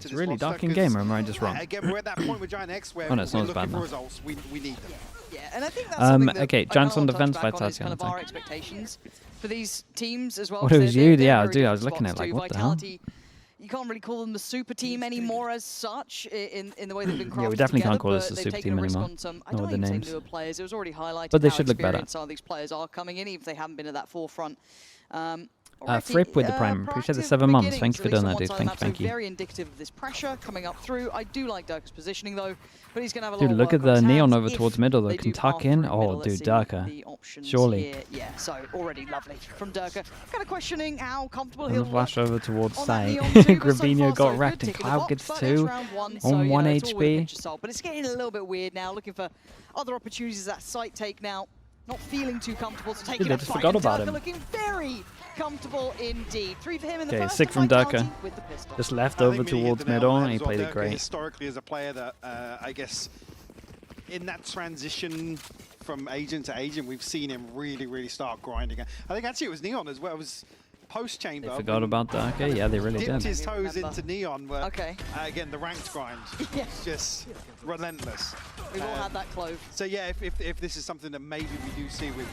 It's really dark in game, or am I just wrong? Again, we're at that point with Giant X where oh, no, it's we're not as looking bad for now. results. We need them. Yeah, and I think that's something that okay, I Giants on wanna defense, touch back on is Vitality kind on of our attack. expectations for these teams as well. What, it was you? They're Yeah, very dude, I was different looking at spots it like, too. what the hell? Vitality, you can't really call them the super team anymore as such in the way they've been crafted. Yeah, we definitely together, can't call this but a they've super taken team a risk anymore. on some, I Not don't with the even names. say newer players. It was already highlighted But they how should look better. experienced some of these players are coming in, even if they haven't been at that forefront. Fripp with the Prime. Appreciate the 7 months. Thank you for doing that, dude. Thank you. Very indicative of this pressure coming up through. I do like Durka's positioning though, but he's going to have a lot Dude, of look work at on his the Neon hands over if towards middle. They they can do tuck pass in. through Oh, middle. Let's dude, see Durka. the options Surely. here. Yeah, so already lovely from Durka. Kind of questioning how comfortable And he'll the flash over towards on that Sai. Neon too, but so Gravino far, got so wrecked good. and Ticking the Cloud box, gets but 2 it's round one, so, on 1 it's all with a HP. pinch of salt. But it's getting a little bit weird now, looking for other opportunities that site take now. Not feeling too comfortable to take Dude, it they up. just forgot about him. Looking very comfortable indeed. 3 for him in the Okay, first. 6 from Vitality Durka. with the pistol. Just left I over think we hit towards the nail on middle, the and head he as well. played it Durka great. Historically, as a player that I guess in that transition from agent to agent, we've seen him really start grinding. I think actually it was Neon as well. It was post-chamber. They forgot about Durka. Yeah, they really dipped did. his toes into Neon, where Okay. again the ranked grind Yeah. is just relentless. We've all had that clove. So yeah, if this is something that maybe we do see with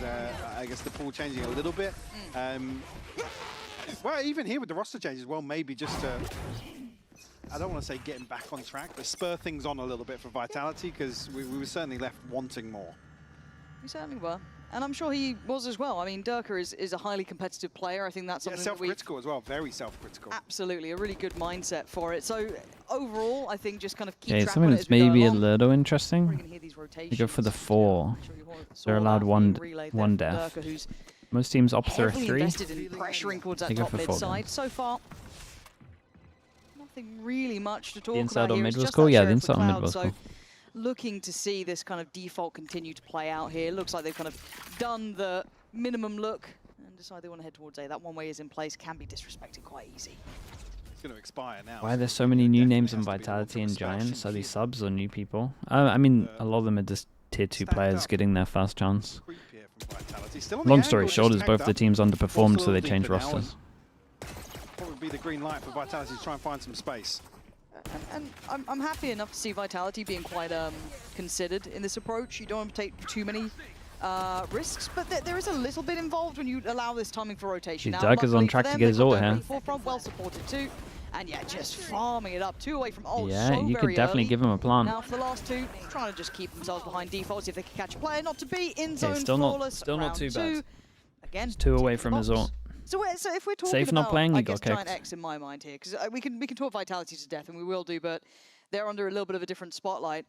I guess the pool changing a little bit, well even here with the roster changes, well maybe just to, I don't want to say getting back on track, but spur things on a little bit for Vitality, because we were certainly left wanting more. We certainly were. And I'm sure he was as well. I mean, Durka is a highly competitive player. I think that's Yeah, something that we self-critical as well, very self-critical. absolutely a really good mindset for it. So overall, I think just kind of keep Okay, track something on it that's as we go maybe a along. little We're interesting. going to hear these They rotations. go for the 4. Make sure you saw They're allowed that one being relayed one there from death. Durka, who's Most teams opt for a heavily 3. invested in pressuring towards that They go top for mid 4 side. then. So far, nothing really much to talk The inside about on here. mid It's was just cool. that Yeah, the Sheriff for inside on mid Cloud, was so cool. looking to see this kind of default continue to play out here. Looks like they've kind of done the minimum look and decide they want to head towards A. That one way is in place, can be disrespected quite easy. It's going to expire now. Why are there so many new names in Definitely has to be Vitality and one from Giants? Are these Spartan subs or new people? I mean, a lot of them are just tier 2 Stacked players up. getting their first chance. Creep here from Vitality. Still on the Long angle, story just short is tagged both the up. teams underperformed, Forced a so they little changed deeper now, rosters. Probably be the green light for Vitality to try and find some space. And I'm happy enough to see Vitality being quite considered in this approach. You don't want to take too many risks, but there is a little bit involved when you allow this timing for rotation. Dude, Now, Durka's on luckily track for to them, get his they've got ult Durka here. in the forefront, well supported too. And yeah, just farming it up. 2 away from ult. Yeah, so you could very definitely early. give him a plant. Now for the last 2, trying to just keep themselves behind default, see if they can catch a player. Not to be in zone still not- flawless. still not Round too 2. bad. Again, It's 2 away ticking from the his box. ult. So if we're talking Safe not about, playing, I he guess, got Giant kicked. X in my mind here, because we can talk Vitality to death, and we will do, but they're under a little bit of a different spotlight.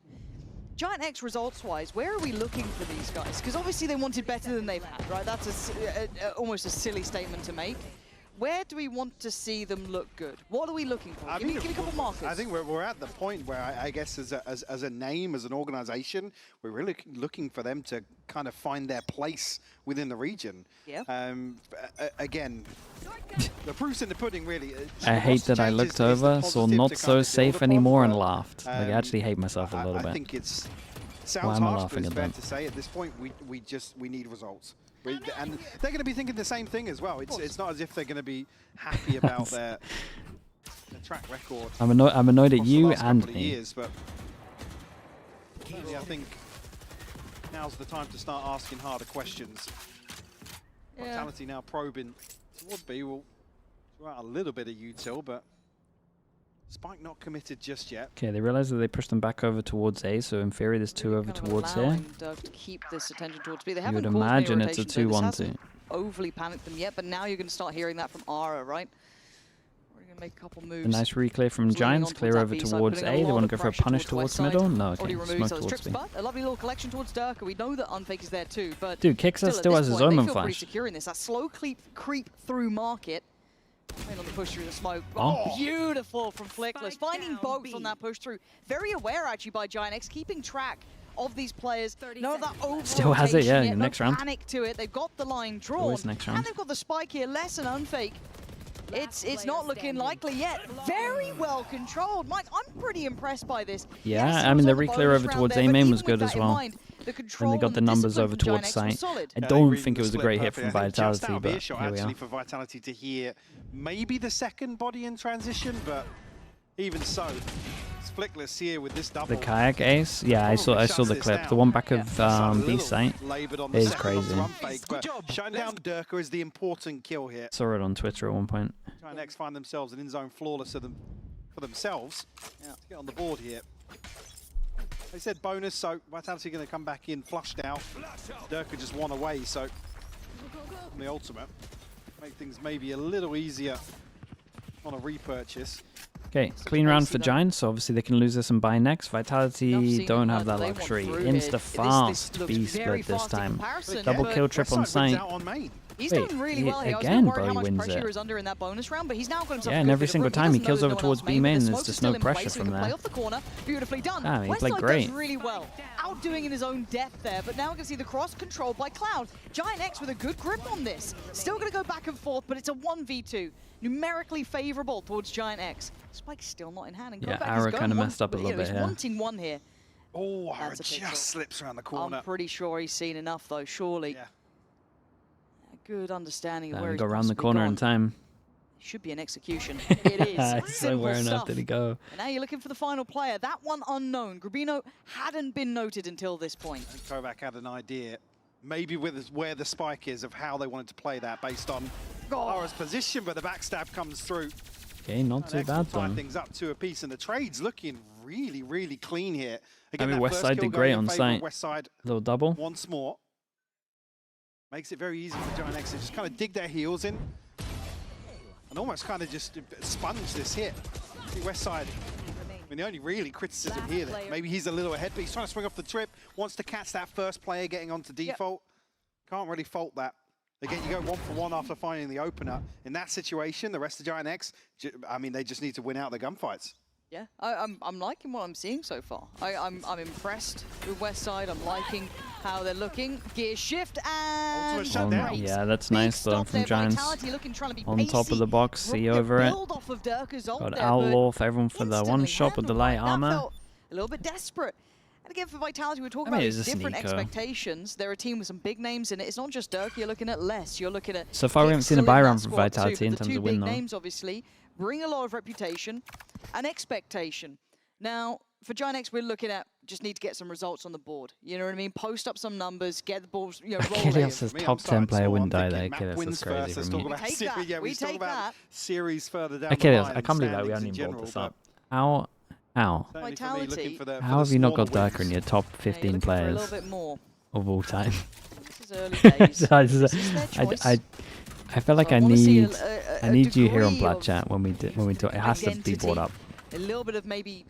Giant X results-wise, where are we looking for these guys? Because obviously they wanted better than they've had, right? That's almost a silly statement to make. Where do we want to see them look good? What are we looking for? Give me a couple markers. I think we're at the point where I guess as a name, as an organization, we're really looking for them to kind of find their place within the region. Yeah. Again, the proof's in the pudding, really. I hate that I looked over, saw not so safe anymore, and laughed. Like, I actually hate myself a little I bit. think it Why sounds am I harsh, but laughing it's at fair that? to say at this point we need results. And they're going to be thinking the same thing as well. It's not as if they're going to be happy about their track record. I'm annoyed at across the you last and couple of me. years, but certainly I think now's the time to start asking harder questions. Yeah. Vitality now probing towards B. Will throw out a little bit of util, but Spike not committed just yet. Okay, they realize that they pushed them back over towards A, so in theory there's 2 over Kind of towards here. allowing Durka to keep this attention towards B. They You haven't would caused any imagine it's a rotations, though. This 2-1-2. hasn't overly panicked them yet, but now you're going to start hearing that from Ara, right? We're going to make a couple moves. A nice reclear from Just leaning Giants, on clear towards over that B side, towards putting A. a They lot want of to go for a pressure punish towards towards the west middle? No, Already okay, removes smoke those towards trips, B. but a lovely little collection towards Durka. We know that Unfake is there too, but Dude, Kicksa at still this has his point, Omen they feel pretty flash. secure in this. That slow creep through market. Playing on the push through the smoke. Oh. Oh, beautiful from Flickless. Finding both on that push through. Very aware actually by Giant X, keeping track of these players. None of that over Still has it, yeah, yet, next no round. panic to it. They've got the line drawn. Always next round. And they've got the spike here, less an Unfake. It's not looking likely yet. Very well controlled. Mike, I'm pretty impressed by this. Yeah, Yes, I it mean, was the on re-clear bonus over round towards there, A but main even was with good that as in well. mind, the And control they got the numbers discipline over from Giant towards X site. was solid. I Yeah, don't reading think the it was a split great hit perfectly. from I think just Vitality, out of but earshot here we actually are. for Vitality to hear maybe the second body in transition, but Even so, it's Flickless here with this double. The kayak ace? Yeah, I saw the clip. The one back of B site is crazy. Good job. Shutting down Durka is the important kill here. Saw it on Twitter at one point. Giant find themselves an in-zone flawless for themselves to get on the board here. They said bonus, so Vitality going to come back in flushed now. Durka just won away, so on the ultimate, make things maybe a little easier on a repurchase. Okay, clean round for Giants, so obviously they can lose this and buy next. Vitality don't have that luxury. Insta-fast B-split this time. Double kill, trip on site. He's doing really well here. Again, I was bro, how he much wins pressure it. is under in that bonus round, but he's now got himself Yeah, and every single time he kills over towards B main, and there's just no pressure from there. Off the corner. Beautifully done. Ah, he played Westside great. does really well, outdoing in his own depth there, but now we can see the cross controlled by Cloud. Giant X with a good grip on this. Still going to go back and forth, but it's a 1v2. Numerically favorable towards Giant X. Spike's still not in hand. And Yeah, Ara kind of messed up a little bit here. Wanting one here. Oh, Ara just slips around the corner. I'm pretty sure he's seen enough, though, surely. Yeah. Good understanding of where he's go around the corner in time. Should be an execution. It is. So where on earth did he go? And now you're looking for the final player. That one unknown. Grabino hadn't been noted until this point. I think Kovac had an idea, maybe with where the spike is, of how they wanted to play that based on Ara's position, but the backstab comes through. Okay, not too bad tie then. things up to a piece, and the trade's looking really, really clean here. Again, I mean, that Westside first did kill great going in on favor site. of Westside Little double. once more. Makes it very easy for Giant X to just kind of dig their heels in and almost kind of just sponge this hit. I think Westside, I mean, the only really criticism here, that maybe he's a little ahead, but he's trying to swing off the trip, wants to catch that first player getting onto default. Can't really fault that. Again, you go 1-for-1 after finding the opener. In that situation, the rest of Giant X, I mean, they just need to win out the gunfights. Yeah, I'm liking what I'm seeing so far. I'm impressed with Westside. I'm liking how they're looking. Gear shift and yeah, that's nice though from Giants. On top of the box, see over it. Got Outlaw for everyone for the one shot with the light armor. A little bit desperate. And again, for Vitality, we're talking about these different expectations. They're a team with some big names in it. It's not just Dirk. You're looking at Les. You're looking at so far we haven't seen a buy round for Vitality in terms of win though. The two big names, obviously, bring a lot of reputation and expectation. Now, for Giant X, we're looking at just need to get some results on the board. You know what I mean? Post up some numbers, get the balls, rolling. Kilios says top 10 player wouldn't die there. Kilios, that's crazy for me. We take that. Series further down Kilios, I can't believe that we haven't even brought this up. How? Vitality. How have you not got Durka in your top 15 players a little bit more of all time? This is early days. This is their choice. I feel like I need you here on Plat Chat when we talk. It has to be brought up. A little bit of maybe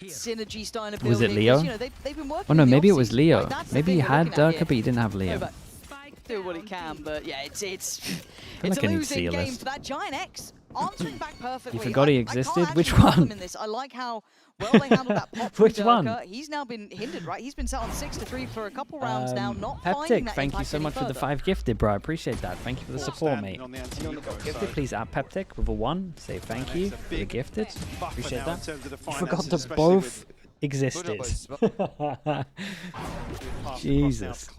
synergy starting to build. Was it Leo? You know, they've been working oh no, maybe it was like, Leo. Maybe he had Durka, but he didn't have Leo. No, do what he can, but yeah, it's like a losing game for that Giant X. Answering back perfectly. You forgot he existed? Which one? I like how well they handled that pop. Which one? He's now been hindered, right? He's been set on 6-3 for a couple rounds now, not finding that thank you so much for the 5 gifted, bro. I appreciate that. Thank you for the support, mate. If you got gifted, please add Peptic with a 1. Say thank you for the gifted. Appreciate that. You forgot that both existed. Jesus.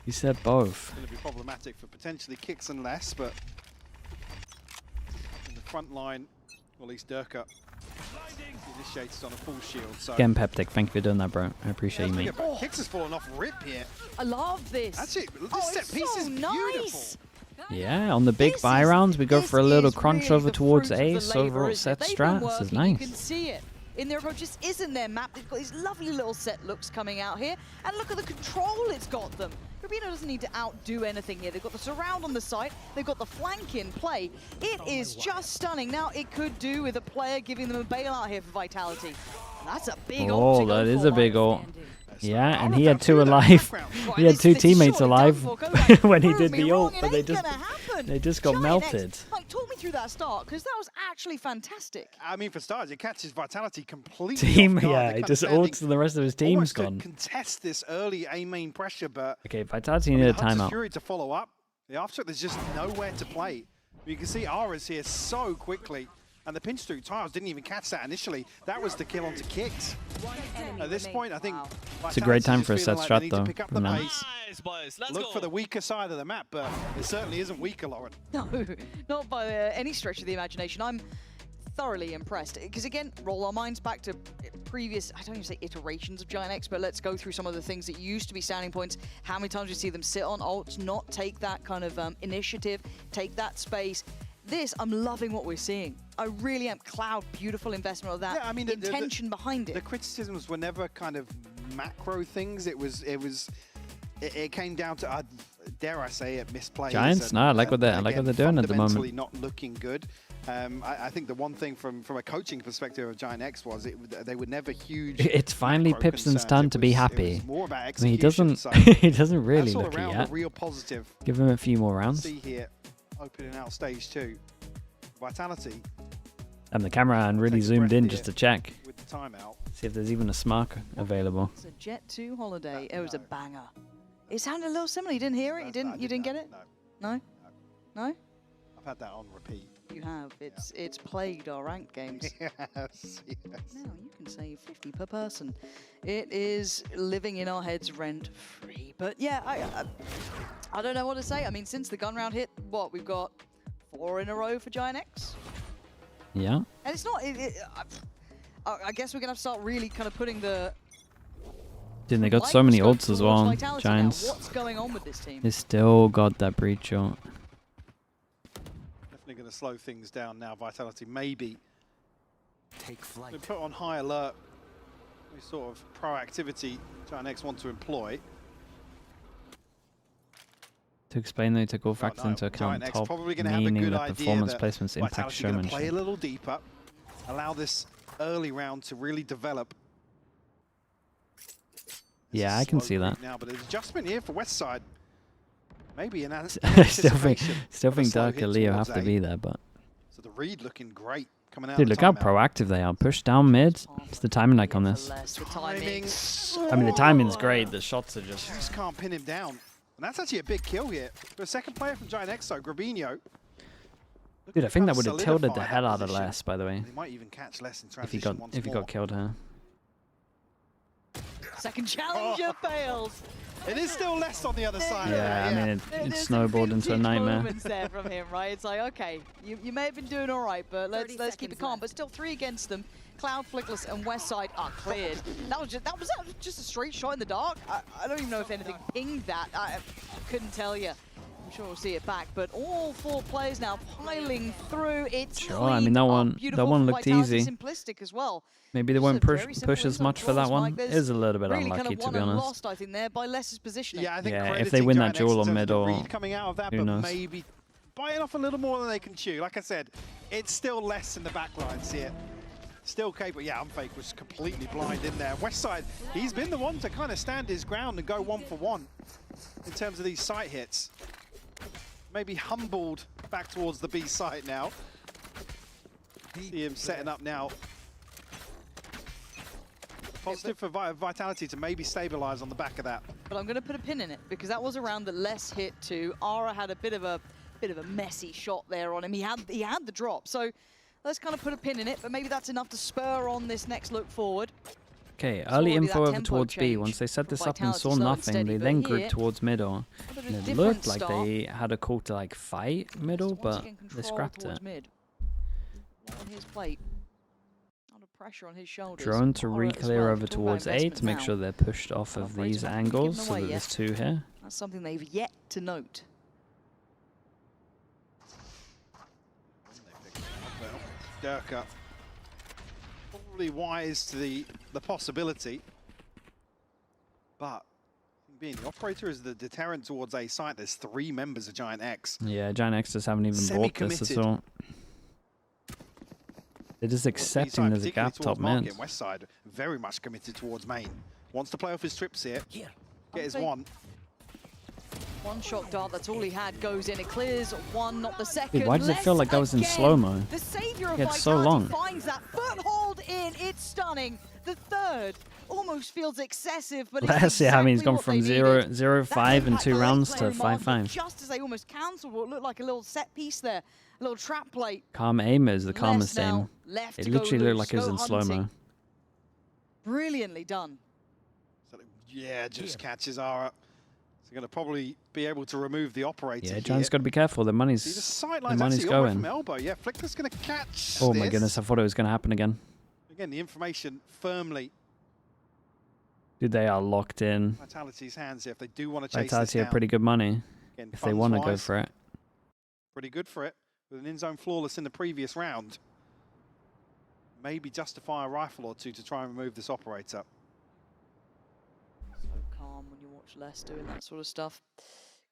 You said both. It's going to be problematic for potentially Kicks and less, but in the front line, or at least Durka initiates on a full shield. So again, Peptic, thank you for doing that, bro. I appreciate you, mate. Kicks has fallen off rip here. I love this. That's it. This set piece is beautiful. Yeah, on the big buy rounds, we go for a little crunch over towards Ace, overall set strat. This is nice. You can see it in their approach. This isn't their map. They've got these lovely little set looks coming out here. And look at the control it's got them. Grabino doesn't need to outdo anything here. They've got the surround on the site. They've got the flank in play. It is just stunning. Now, it could do with a player giving them a bailout here for Vitality. And that's a big ult. Oh, that is a big ult. Yeah, and he had 2 alive. He had 2 teammates alive when he did the ult, but they just got melted. Like, talk me through that start, because that was actually fantastic. I mean, for starters, it catches Vitality completely. Yeah, he just ults and the rest of his team's gone. Contest this early A main pressure, but okay, Vitality needed a timeout. Fury to follow up. The aftershock, there's just nowhere to play. You can see Ara's here so quickly. And the pinch through tiles didn't even catch that initially. That was the kill onto Kicks. At this point, I think it's a great time for a set strat, though. Look for the weaker side of the map, but it certainly isn't weaker, Lauren. No, not by any stretch of the imagination. I'm thoroughly impressed. Because again, roll our minds back to previous, I don't even say iterations of Giant X, but let's go through some of the things that used to be standing points. How many times we see them sit on ults, not take that kind of initiative, take that space. This, I'm loving what we're seeing. I really am. Cloud, beautiful investment of that. Yeah, I mean, intention behind it. The criticisms were never kind of macro things. It came down to, dare I say it, misplays. Giants? No, I like what they're doing at the moment. Fundamentally not looking good. I think the one thing from a coaching perspective of Giant X was they were never huge. It's finally Pipson's turn to be happy. More about I mean, he doesn't. So he doesn't really that's all look it around yet. a real positive. Give him a few more rounds. See here, opening out stage 2, Vitality. And the cameraman really zoomed in just to check. With the timeout. See if there's even a smark available. It's a Jet 2 holiday. It was a banger. It sounded a little similar. You didn't hear it? You didn't get it? No. No? I've had that on repeat. You have. It's plagued our ranked games. Yes. Now you can save 50 per person. It is living in our heads rent free. But yeah, I don't know what to say. I mean, since the gun round hit, what, we've got 4 in a row for Giant X? Yeah. And it's not, I guess we're going to have to start really kind of putting the... Dude, they got so many ults as well. Vitality Giants. now. What's going on with this team? They still got that breach shot. Definitely going to slow things down now. Vitality maybe take flight. been put on high alert. Any sort of proactivity Giant X want to employ. To explain, they took all factors into account. Top, meaning that performance placements impact showmanship. Play a little deeper, allow this early round to really develop. Yeah, I can see that. Now, but an adjustment here for Westside. Maybe an still think Dark and Leo have to be there, but. So the read looking great coming out. Dude, look how proactive they are. Push down mid. It's the timing like on this. Timing. I mean, the timing's great. The shots are just can't pin him down. And that's actually a big kill here. For a second player from Giant X, Grabinho. Dude, I think that would have tilted the hell out of Les, by the way. He might even catch Les in transition if he got killed here. Second challenger fails. It is still Les on the other side. Yeah, I mean, it snowballed into a nightmare. Moments there from him, right? It's like, okay, you may have been doing all right, but let's keep it calm. But still 3 against them. Cloud, Flickless, and Westside are cleared. That was just a straight shot in the dark. I don't even know if anything pinged that. I couldn't tell you. I'm sure we'll see it back. But all 4 players now piling through. It's sure. I mean, that one looked easy. Simplistic as well. Maybe they won't push as much for that one. It is a little bit unlucky, to be honest. Lost, I think, there by Les's positioning. Yeah, I think if they win that duel on mid or coming out of that, who but knows? maybe biting off a little more than they can chew. Like I said, it's still Les in the back lines here. Still capable. Yeah, Unfake was completely blind in there. Westside, he's been the one to kind of stand his ground and go 1 for 1 in terms of these sight hits. Maybe humbled back towards the B site now. See him setting up now. Positive for Vitality to maybe stabilize on the back of that. But I'm going to put a pin in it because that was a round that Les hit too. Ara had a bit of a messy shot there on him. He had the drop. So let's kind of put a pin in it, but maybe that's enough to spur on this next look forward. Okay, early info over towards B. Once they set this up and saw nothing, they then grouped towards middle. And it looked like they had a call to like fight middle, but they scrapped it. On his plate. Under pressure on his shoulders. Drone to re-clear over towards A to make sure they're pushed off of these angles so that there's 2 here. That's something they've yet to note. Durka, probably wise to the possibility, but being the operator is the deterrent towards A site. There's 3 members of Giant X. Yeah, Giant X just haven't even bought this at all. They're just accepting there's a gap top mid. Westside very much committed towards main. Wants to play off his trips here. Get his 1. One shot dart, that's all he had, goes in. It clears 1, not the second. Dude, why does it feel like that was in slow-mo? The savior of Vitality so long. Finds that foothold in. It's stunning. The 3rd almost feels excessive, but Let's see. I mean, he's gone from 0-5 in 2 rounds to 5-5. Just as they almost cancelled what looked like a little set piece there, a little trap plate. Calm aim is the calmest aim. It literally looked like it was in slow-mo. Brilliantly done. So, yeah, just catches Ara. They're going to probably be able to remove the operator. Yeah, here. Giant's got to be careful. The money's going. From elbow. Yeah, Flickless going to catch. Oh my goodness! I thought it was going to happen again. Again, the information firmly. Dude, they are locked in. Vitality's hands here if they do want to chase Vitality this down. have pretty good money Again, if they want to go funds-wise, for it. Pretty good for it. With an in-zone flawless in the previous round. Maybe justify a rifle or two to try and remove this operator. So calm when you watch Les doing that sort of stuff.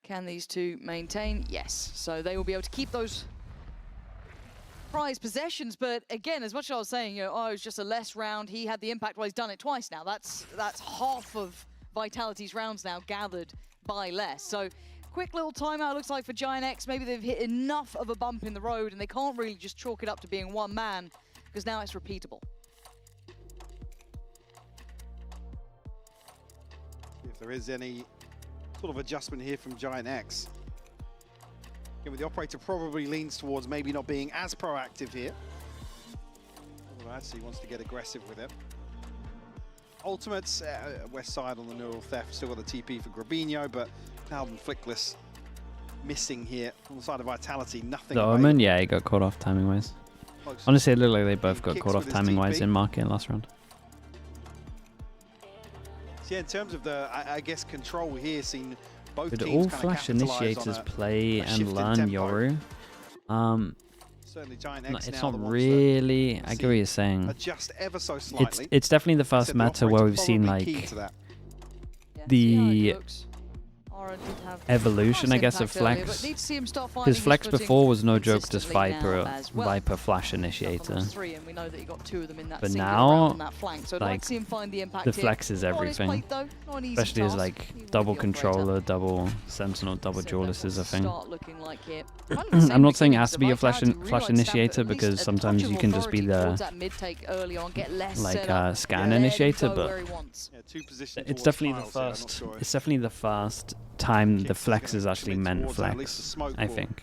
Can these two maintain? Yes. So they will be able to keep those prize possessions, but again, as much as I was saying, you know, oh, it was just a less round, he had the impact, well, he's done it twice now. That's half of Vitality's rounds now gathered by Les. So quick little timeout looks like for Giant X. Maybe they've hit enough of a bump in the road and they can't really just chalk it up to being one man, because now it's repeatable. See if there is any sort of adjustment here from Giant X. Again, with the operator probably leans towards maybe not being as proactive here. Although actually wants to get aggressive with it. Ultimates, west side on the neural theft, still got the TP for Grabinho, but Cloud and Flickless missing here on the side of Vitality, nothing. The Omen, yeah, he got caught off timing-wise. Honestly, it looked like they both got caught off timing-wise in market last round. So yeah, in terms of the, I guess, control here, seen both Did teams all Flash initiators play and shift in learn tempo. Yoru? Certainly Giant X It's now not the ones really. that I get what you're saying. adjust ever so slightly. It's definitely the first Said the meta where operator we've seen probably key like to that. Yeah, the see how it looks. Aura did have evolution, nice I guess, of impact earlier, Flex. but need to see him start finding Because his Flex footing before was no joke, just consistently now Viper, as well. Viper Flash Stuff on initiator. those three, and we know that he got two of them in that But single now, round on that flank. So I'd like like, to see him find the impact The here. Flex is Not on his everything. plate, though. Not an easy Especially as task. like He will double be the operator. controller, double sentinel, double So duelist that is will a thing. start looking like it. Kind of the same I'm not saying it beginning has to be a flash Vitality really flash like to stand initiator for at least because a sometimes touch you of can just be authority the towards that mid-take early on, get less like set up, scan let him initiator, go but where he wants. Yeah, two positions it's towards definitely the Files here, I'm not first. sure if It's definitely the first time the Kicks flex gonna is actually commit meant towards it, at least the flex. smoke I will think.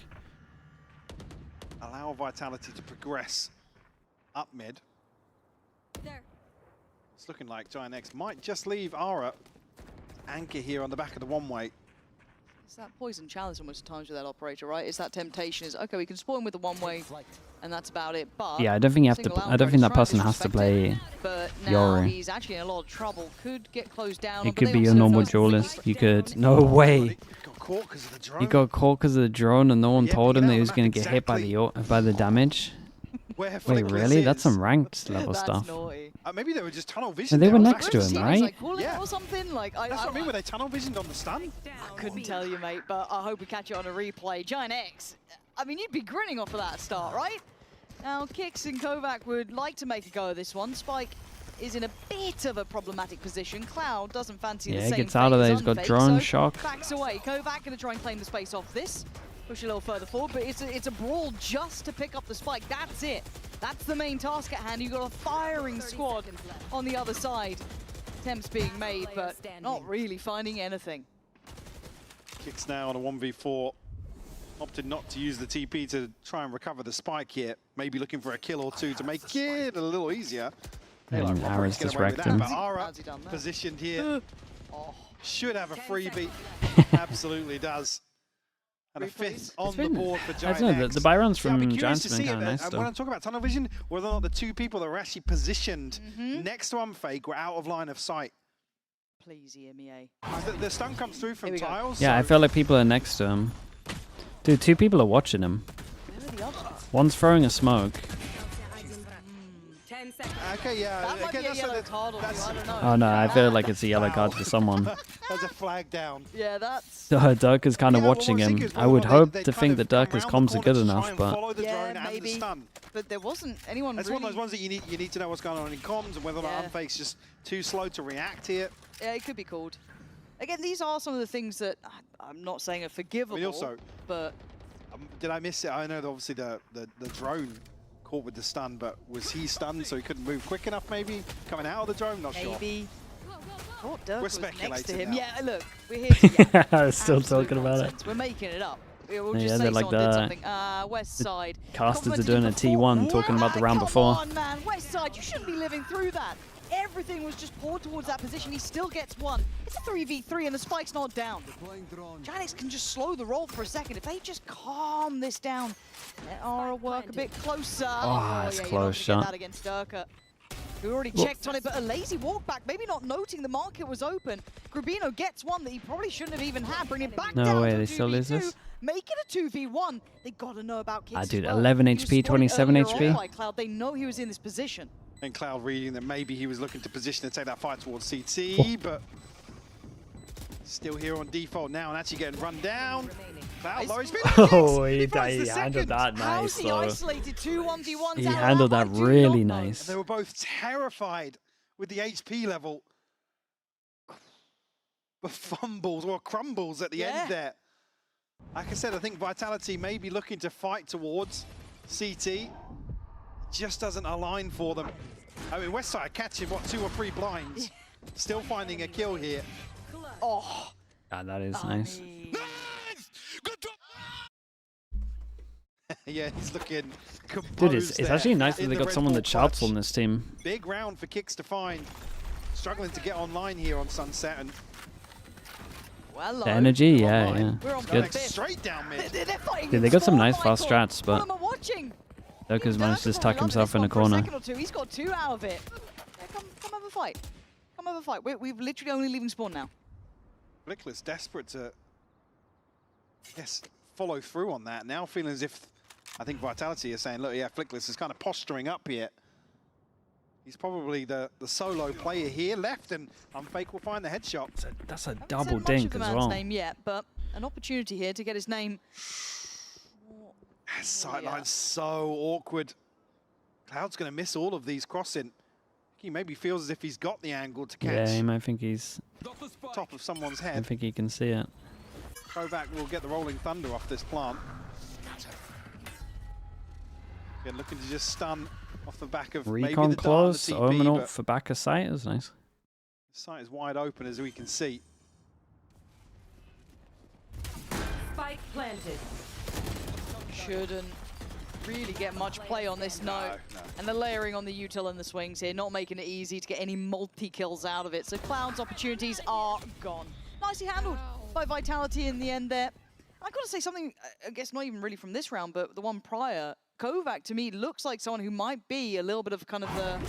allow Vitality to progress up mid. There. It's looking like Giant X might just leave Aura anchor here on the back of the one-way. It's that poison challenge almost at times with that operator, right? It's that temptation is, okay, we can spawn with the one-way, and that's about it. But Yeah, I don't think you have to. single I don't think that outbreak person strike has to disrespected. play. But now Yoru. he's actually in a lot of trouble. Could get closed down. It but could they be also a normal first duelist. You really- could. No way. Got caught because of the drone. He got caught because of the drone, and no one Yeah, told him get that out he of was the going map to get hit by exactly. the damage. Where Wait, Flickless really? That's is. some ranked level That's stuff. naughty. Maybe they were just tunnel vision. they were there. next to That's him, He right? was like calling Yeah. it or something. Like what I mean. Were they tunnel visioned on the stun? I couldn't tell you, mate, but I hope we catch it on a replay. Giant X, I mean, you'd be grinning off of that start, right? Now, Kix and Kovac would like to make a go of this one. Spike is in a bit of a problematic position. Cloud doesn't fancy the Yeah, same he gets out of fate there. as He's got Unfake, drone so shock. backs away. Kovac going to try and claim the space off this. Push a little further forward, but it's a brawl just to pick up the spike. That's it. That's the main task at hand. You've got a firing squad on the other side. Attempts being made, but not really finding anything. Kicks now on a 1v4. Opted not to use the TP to try and recover the spike here. Maybe looking for a kill or two to make it a little easier. And Like, Robert Ara's to get just away with wrecked that, him. But Ara How's he done that? positioned here. Oh, Should have a freebie. Absolutely does. And a fifth on the board for I Giant don't know. X. The buy runs Yeah, I'd be from curious Giants to have been see kind of nice when though. I'm talking about tunnel vision, whether or not the two people that were actually positioned next to Unfake were out of line of sight. please, EMEA. The stun comes through from Here we go. tiles. Yeah, I so feel like people are next to him. Dude, two people are watching him. Where are the others? One's throwing a smoke. Okay, yeah. That might okay, be a that's yellow card or two, I don't know. Oh no, I feel like it's a yellow card for someone. There's a flag down. Yeah, that's... Dirk is kind of Yeah, what watching we're him. thinking is I whether would or not hope they'd to kind think of that come Dirk's round comms the are good corner to try enough, and but follow the Yeah, drone and the maybe. stun. But there wasn't anyone That's really... one of those ones that you need to know what's going on in comms and whether or Yeah. not Unfake's just too slow to react here. Yeah, it could be called. Again, these are some of the things that I'm not saying are forgivable, also- but Did I miss it? I know that obviously the drone caught with the stun, but was he stunned so he couldn't move quick enough maybe? Coming out of the drone? Not sure. maybe... Oh, Dirk We're was next to speculating him. now. Yeah, look, we're here to... Yeah, I was still absolute talking about it. nonsense. We're making it up. We'll Yeah, just they're say like someone did the- something. West Side. Casters are Complimented doing him a before. T1 talking about the round Come before. on, man. West Side, you shouldn't be living through that. Everything was just poured towards that position. He still gets one. It's a 3v3 and the spike's not down. Giant X can just slow the roll for a second. If they just calm this down, let Aura work a bit closer. Oh, that's yeah, close shot. That against Durka, who already checked on it, but a lazy walk back, maybe not noting the market was open. Grubino gets one that he probably shouldn't have even had, bring it back down No way, to they a still lose 2v2. this? Make it a 2v1. They gotta know about Kicks as Dude, well. 11 He was HP, spotted 27 earlier on HP. by Cloud. They know he was in this position. And Cloud reading that maybe he was looking to position and take that fight towards CT, but still here on default now and actually getting run down. Cloud low, he's been Oh, he finds he the handled second. that How's nice, he though. isolated 2 1v1s He out of handled I that do really not know. nice. They were both terrified with the HP level. But fumbles or crumbles at the end there. Like I said, I think Vitality may be looking to fight towards CT. Just doesn't align for them. I mean, Westside catching, what, 2 or 3 blinds. Still finding a kill here. Oh, God, that is nice. Yeah, he's looking composed. Dude, it's actually nice that in they the got red someone ball that shouts clutch. on this team. Big round for Kicks to find. Struggling to get online here on Sunset. And well, The energy, yeah, online. yeah. We're on It's good. fifth. Straight down mid. They're fighting Dude, they in got some spawn, nice fast Michael. strats, but What am I watching? Durka's managed to Durka's stuck probably himself in a loving this one for corner. second or two. He's got 2 out of it. Yeah, come have a fight. Come have a fight. We've literally only leaving spawn now. Flickless desperate to, yes, follow through on that. Now feeling as if, I think Vitality is saying, look, yeah, Flickless is kind of posturing up here. He's probably the solo player here left, and Unfake will find the headshot. That's a Haven't double said much dink of the as man's well. name yet, but an opportunity here to get his name. Sightline's so awkward. Cloud's going to miss all of these crossing. He maybe feels as if he's got the angle to catch Yeah, he might think he's. top of someone's I head. think he can see it. Kovac will get the Rolling Thunder off this plant. Again, looking to just stun off the back of maybe Recon the dart close, and the TP, Omen ult but for back of sight is nice. the site is wide open as we can see. Spike planted. Shouldn't really get much play on this, no. No. And the layering on the util and the swings here, not making it easy to get any multi-kills out of it. So Cloud's opportunities are gone. Nicely handled by Vitality in the end there. I've got to say something, I guess not even really from this round, but the one prior. Kovac, to me, looks like someone who might be a little bit of kind of the...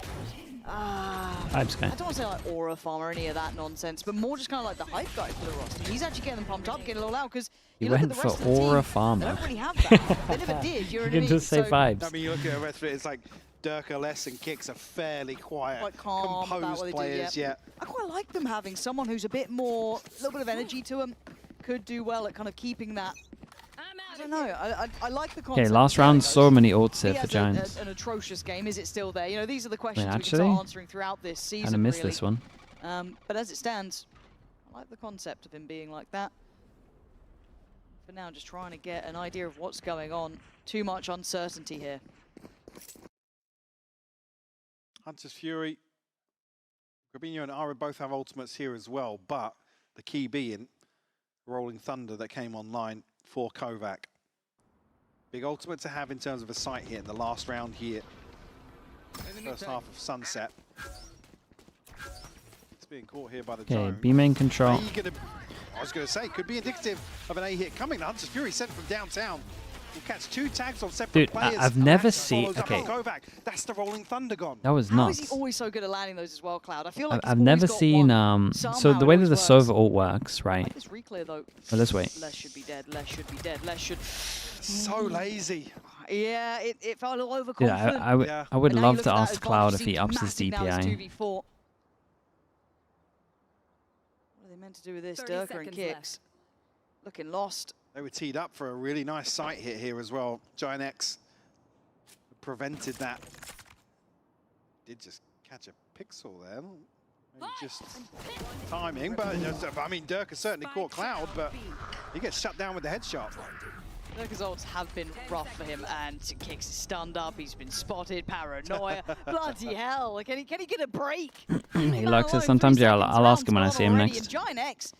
Hype's guy. I don't want to say like aura farm or any of that nonsense, but more just kind of like the hype guy for the roster. He's actually getting them pumped up, getting it all out, because He you look at went the for rest of the aura team, farmer. they don't really have that. They never did, you know You what I can mean? just say So- vibes. I mean, you look at the rest of it, it's like Durka, Les, and Kicks are fairly quiet, Quite calm about composed what they do, players, yeah. yeah. I quite like them having someone who's a bit more, a little bit of energy to them, could do well at kind of keeping that. I don't know, I like the concept. Okay, last of round, Dagos. so many ults He here for has Giants. an atrocious game. Is it still there? You know, these are the questions we can actually, start answering throughout this season. Kind of missed really. this one. But as it stands, I like the concept of him being like that. For now, just trying to get an idea of what's going on. Too much uncertainty here. Hunter's Fury, Grabinho and Ara both have ultimates here as well, but the key being Rolling Thunder that came online for Kovac. Big ultimate to have in terms of a sight hit in the last round here. First half of Sunset. It's being caught here by the Okay, drone. B main control. I was going to say, could be indicative of an A hit coming. The Hunter's Fury sent from downtown. Will catch 2 tags on separate Dude, players. I've and never that seen- follows up okay. on Kovac. That's the Rolling Thunder gone. That was How is nuts. he always so good at landing those as well, Cloud? I feel like he's I've always never got seen, one. so Somehow the it way that always the works. Sova ult works, I right? like this replay though. Well, let's wait. Les should be dead. Les should be dead. Les should. So lazy. Yeah, it felt a little Dude, overconfident. I would Yeah. I would But now you love look to at that ask advantage Cloud if seems he ups his massive now, it's DPI. 2v4. What are they meant to do with this? 30 Durka and seconds Kicks. left. Looking lost. They were teed up for a really nice sight hit here as well. Giant X prevented that. Did just catch a pixel there. Maybe just timing, but I mean, Durka certainly caught Cloud, but he gets shut down with the headshot. Durka's ults have been rough for him, and Kicks is stunned up. He's been spotted. Paranoia. Bloody hell! Can he get a break? He likes it sometimes. Yeah, I'll ask him when I see him next. And Giant X,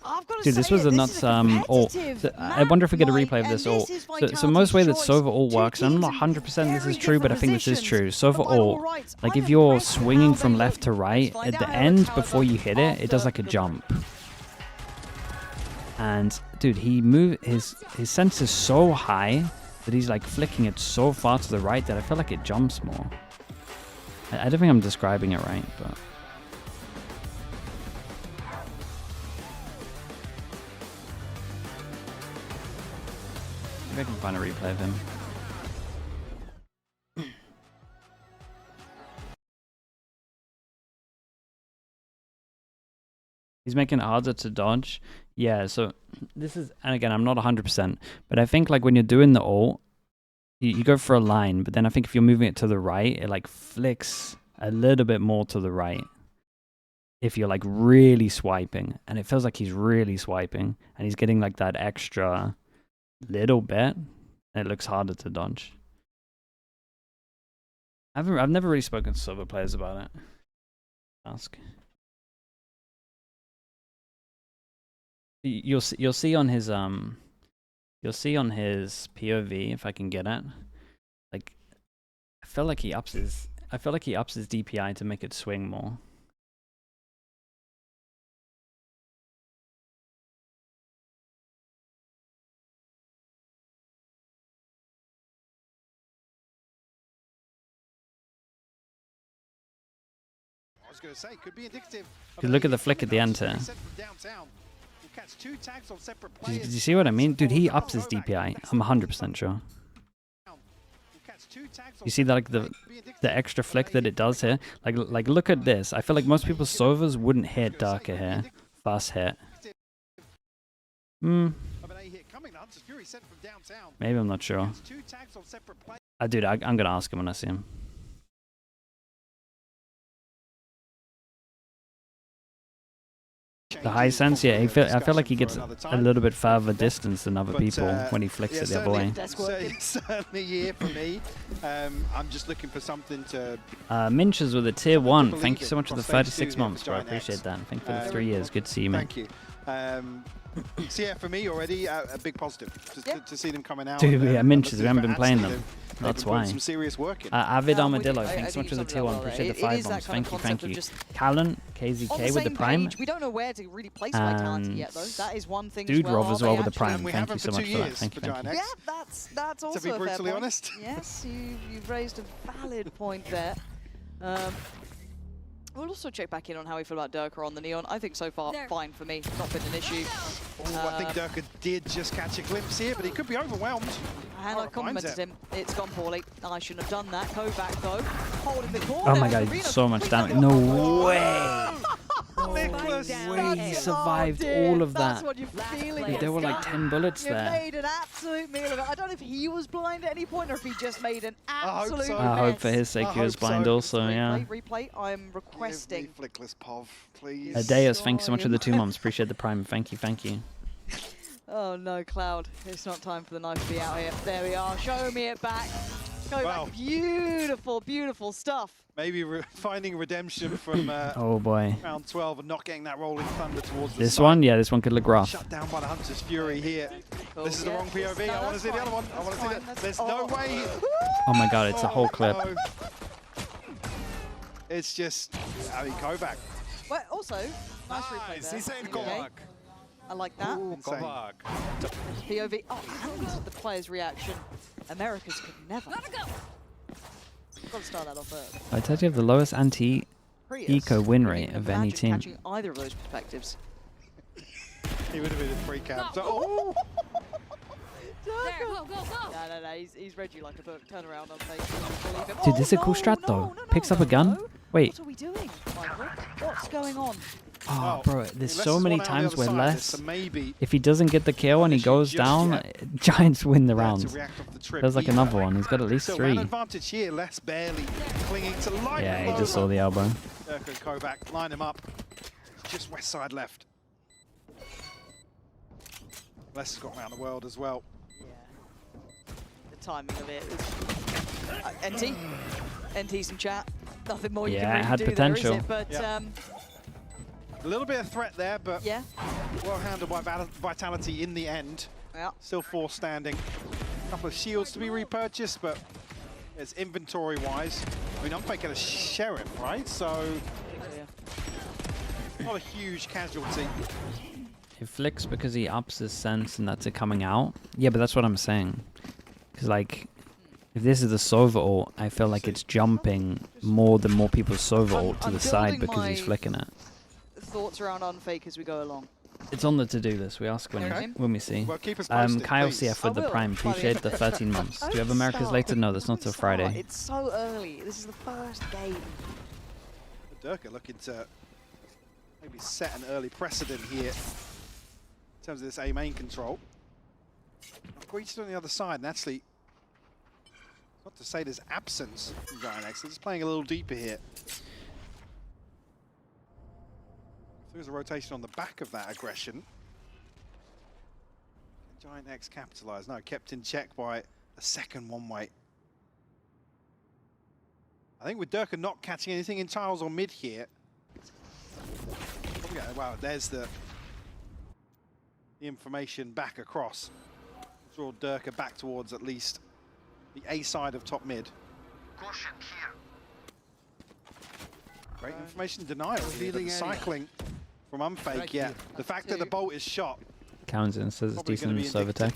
I've got to Dude, say this was a nuts ult. I wonder if we get a replay of this ult. So most way that Sova ult works, and I'm not 100% this is true, but I think this is true. Sova ult, like if you're swinging from left to right, at the end, before you hit it, it does like a jump. And dude, his sense is so high that he's like flicking it so far to the right that I feel like it jumps more. I don't think I'm describing it right, but... maybe I can find a replay of him. He's making it harder to dodge. Yeah, so this is, and again, I'm not 100%, but I think like when you're doing the ult, you go for a line, but then I think if you're moving it to the right, it like flicks a little bit more to the right. If you're like really swiping, and it feels like he's really swiping, and he's getting like that extra little bit, and it looks harder to dodge. I've never really spoken to Sova players about it. Ask. You'll see on his POV, if I can get it. Like, I feel like he ups his DPI to make it swing more. I was going to say, could be indicative. If you look at the flick at the end here. Did you see what I mean? Dude, he ups his DPI. I'm 100% sure. You see that, like the extra flick that it does here? Like look at this. I feel like most people's Sovas wouldn't hit darker here. Fast hit. Maybe I'm not sure. Dude, I'm going to ask him when I see him. The high sense, yeah. I feel like he gets a little bit further distance than other people when he flicks it the other way. Certainly here for me. I'm just looking for something to... Minches with a tier 1. Thank you so much for the 36 months, bro. I appreciate that. Thank you for the 3 years. Good to see you, man. Thank you. So yeah, for me already, a big positive to see them coming out. Dude, yeah, Minches, we haven't been playing them. That's why. Some serious work in. Avid Armadillo, thanks so much for the tier 1. Appreciate the 5 months. Thank you. Callan, KZK with the Prime. We don't know where to really place Vitality yet, though. That is one thing. Dude Rov as well with the Prime. Thank you so much for that. Thank you. Yeah, that's also to be brutally honest. Yes, you've raised a valid point there. We'll also check back in on how we feel about Durka on the Neon. I think so far, fine for me. Not been an issue. I think Durka did just catch a glimpse here, but he could be overwhelmed. And I complimented him. It's gone poorly. I shouldn't have done that. Kovac, though, holding the corner. Oh my god, he did so much damage. No way! He survived all of that. That's what you're feeling. Dude, there were like 10 bullets there. You made an absolute meal of it. I don't know if he was blind at any point or if he just made an absolute mess. I hope for his sake he was blind also, yeah. Replay, I'm requesting. Flickless Pov, please. Adeus, thanks so much for the 2 months. Appreciate the Prime. Thank you. Oh no, Cloud. It's not time for the knife to be out here. There we are. Show me it back. Go back. Beautiful, beautiful stuff. Maybe finding redemption from oh boy. round 12 and not getting that rolling thunder towards the This side. one? Yeah, this one could look rough. Shut down by the Hunter's Fury here. Cool. This is the wrong POV. No, I want to see the other one. I want to see that. There's no way. Oh my god, it's a whole clip. No. It's just, I mean, Kovac. Well, also, nice replay there. Kovac. I like that. Kovac. POV. Oh, and the player's reaction. Americas could never. Got to start that off early. Vitality have the lowest anti-eco win rate of any team. Catching either of those perspectives. He would have been a free cap. So, oh! There, go. No, he's read you like a book. Turn around on face. Dude, this is a cool strat though. Picks up a gun. Wait. What are we doing, Michael? What's going on? Oh, bro, there's so many times where less, if he doesn't get the kill and he goes down, Giants win the round. There's like another one. He's got at least 3. Advantage here, less barely clinging to light. Yeah, he just saw the elbow. Durka and Kovac line him up. Just west side left. Les has got around the world as well. Yeah. The timing of it is... NT some chat. Nothing more you can really it had do potential. there, is it? But A little bit of threat there, but Yeah. well handled by Vitality in the end. Yeah. Still 4 standing. A couple of shields to be repurchased, but it's inventory-wise. I mean, I'm taking a Sheriff, right? So not a huge casualty. He flicks because he ups his sense and that's it coming out. Yeah, but that's what I'm saying. Because, like, if this is the Sova ult, I feel like it's jumping more than more people's Sova ult to I'm the side building because he's my- flicking it. Thoughts around Unfake as we go along. It's on the to-do list. We ask Okay. when we see. Well, keep us posted, Kyle please. CF with I the will, Prime. by the Appreciate end. the 13 months. Do you have Don't America's start. later? No, that's not till Don't start. Friday. It's so early. This is the first game. Durka looking to maybe set an early precedent here in terms of this A main control. Breached on the other side, and actually, not to say there's absence from Giant X, they're just playing a little deeper here. There's a rotation on the back of that aggression. Can Giant X capitalize? No, kept in check by a second one-way. I think with Durka not catching anything in tiles or mid here. Oh, yeah, wow, there's the information back across. Draw Durka back towards at least the A side of top mid. Great information denial here, but the cycling from Unfake, yeah. The fact that the bolt is shot. Counts in, says it's Probably gonna decent be server tech.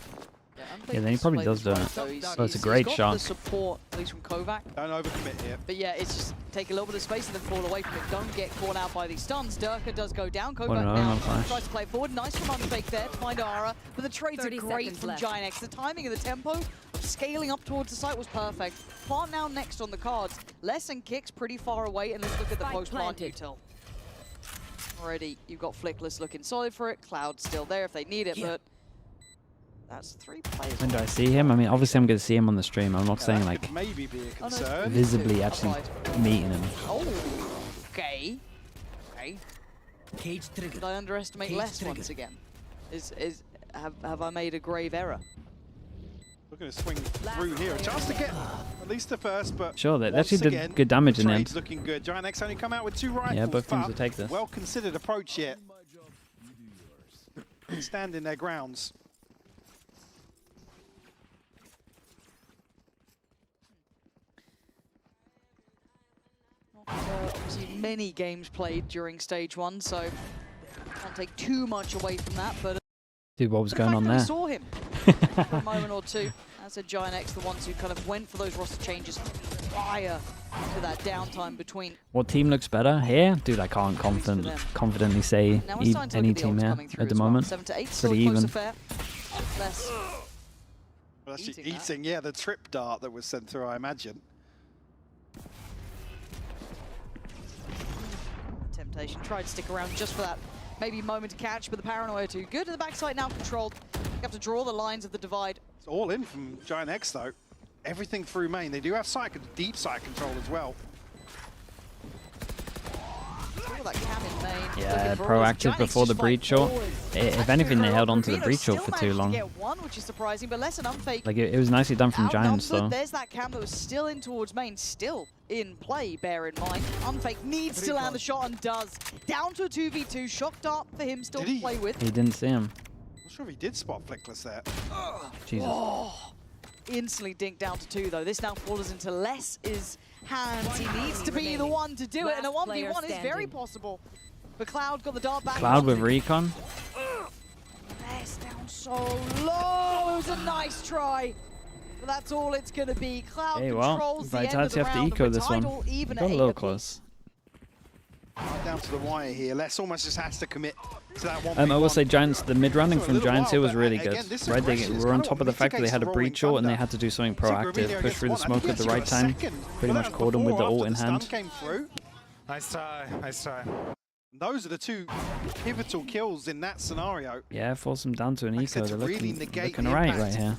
Unfake Yeah, then he has probably played does this do well, it. so he's- Oh, it's a he's great got shot. the support, at least from Kovac. Don't overcommit here. But yeah, it's just take a little bit of space and then fall away from it. Don't get caught out by these stuns. Durka does go down. Kovac no, now no flash. tries to play forward. Nice from Unfake there to find Ara. But the trades are 30 great seconds from left. Giant X. The timing and the tempo of scaling up towards the site was perfect. Plant now next on the cards. Less and Kicks pretty far away. And let's look at the Spike post-plant planted. util. Already, you've got Flickless looking solid for it. Cloud still there if they need it, but that's 3 players. When do I see him? I mean, obviously I'm going to see him on the stream. I'm not saying That like could maybe be a Oh, no, concern. visibly actually Upside. meeting him. Oh, okay. Okay. Cage Did trigger. I underestimate Cage less trigger. once again? Have I made a grave error? Looking to swing through here. A chance to get at least the first, but Sure, they once actually again, did good damage in the trade's end. looking good. Giant X only come out with 2 rifles. Yeah, both teams but will take this. well considered approach here. Standing their grounds. Obviously, many games played during stage 1, so can't take too much away from that. But Dude, what was the going fact on that we there? saw him for a moment or two. As a Giant X, the ones who kind of went for those roster changes prior to that downtime between. What team looks better here? Dude, I can't confidently say Now we're starting to any look at the team odds here coming through at the as well. moment. 7 to 8, still a Pretty close even. affair. Less. Well, actually Eating that. eating, yeah, the trip dart that was sent through, I imagine. Temptation tried to stick around just for that maybe moment to catch, but the paranoia too good. And the backside now controlled. You have to draw the lines of the divide. It's all in from Giant X though. Everything through main. They do have deep side control as well. Still that cam in main. Yeah, Looking for always. proactive Giant X before the just breach fight shot. forward. If anything, they held on to the Ravino breach shot still for too managed to long. get one, which is surprising, but less an Unfake. Like, it was nicely done from Giants, though. Outnumbered. There's that cam that was still in towards main, still in play, bear in mind. Unfake needs to land the shot and does. Down to a 2v2, shock dart for him still Did to he? play with. He didn't see him. Not sure if he did spot Flickless there. Jesus. Oh, instantly dinked down to 2 though. This now falls into Less's hands. He needs to be the one to do it, and a Last player 1v1 is very standing. possible. But Cloud got the dart back. Cloud with recon. Less down so low. It was a nice try. But that's all it's going to be. Cloud Hey, well, controls the end of Vitality the have to round. eco and this one. Vital even Got at a 8 little apiece. close. Right down to the wire here. Les almost just has to commit to that one. I will say Giants, the mid-running Took a from little Giants here while, was but really again, good. this Right, they aggression is were on kind of top of the fact that they mitigates had a the breach rolling ult and they thunder. had to do something I think proactive. Ravino Push gets through the one. I smoke think at the he right actually got a time. second. Pretty Well, much that caught him with the before, ult in after the hand. stun came through. Nice try, nice try. Those are the 2 pivotal kills in that scenario. Yeah, force them down to an Like I eco. said, They're to really looking, negate looking the alright impact right here.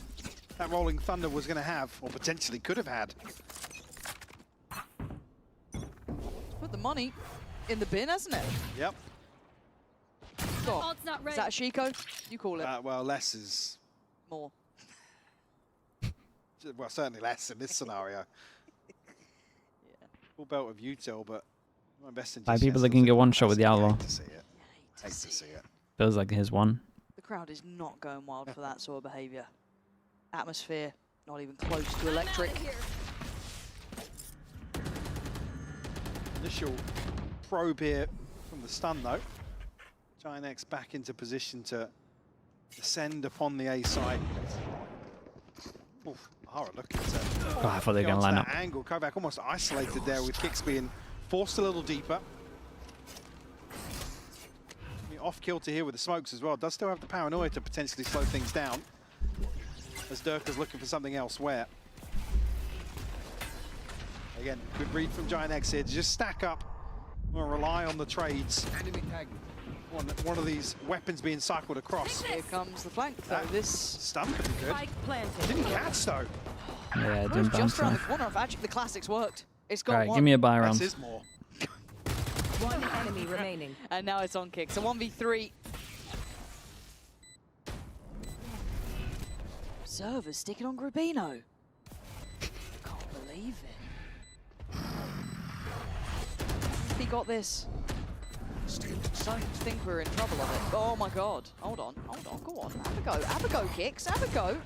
that rolling thunder was going to have, or potentially could have had. Put the money in the bin, hasn't it? Yep. Go. Ult's not Is ready. that Shiko? You call it. Well, less is, More. well, certainly less in this scenario. Yeah. Full belt of util, but my best in By GCS people that still can get think one shot with the that's outlaw. great to see it. Hate to see it. Feels like his one. The crowd is not going wild for that sort of behavior. Atmosphere, not even close to electric. Initial probe here from the stun though. Giant X back into position to descend upon the A side. Oof, Ara looking to Oh, I thought they were going to line up. angle. Kovac almost isolated there with kicks being forced a little deeper. Off kilter here with the smokes as well. Does still have the paranoia to potentially slow things down. As Durka's looking for something elsewhere. Again, good read from Giant X here to just stack up. We'll rely on the trades. One of these weapons being cycled across. Here comes the flank. That This stun could be good. Spike planted. Didn't catch though. Yeah, it was didn't bounce just around the off. corner. If actually the classics worked, it's got Alright, one. give me a buy That's round. his more. One enemy remaining. And now it's on kick. So 1v3. Servers sticking on Grubino. Can't believe it. He got this. Don't think we're in trouble of it. Oh my god. Hold on. Go on. Have a go. Have a go, kicks. Have a go.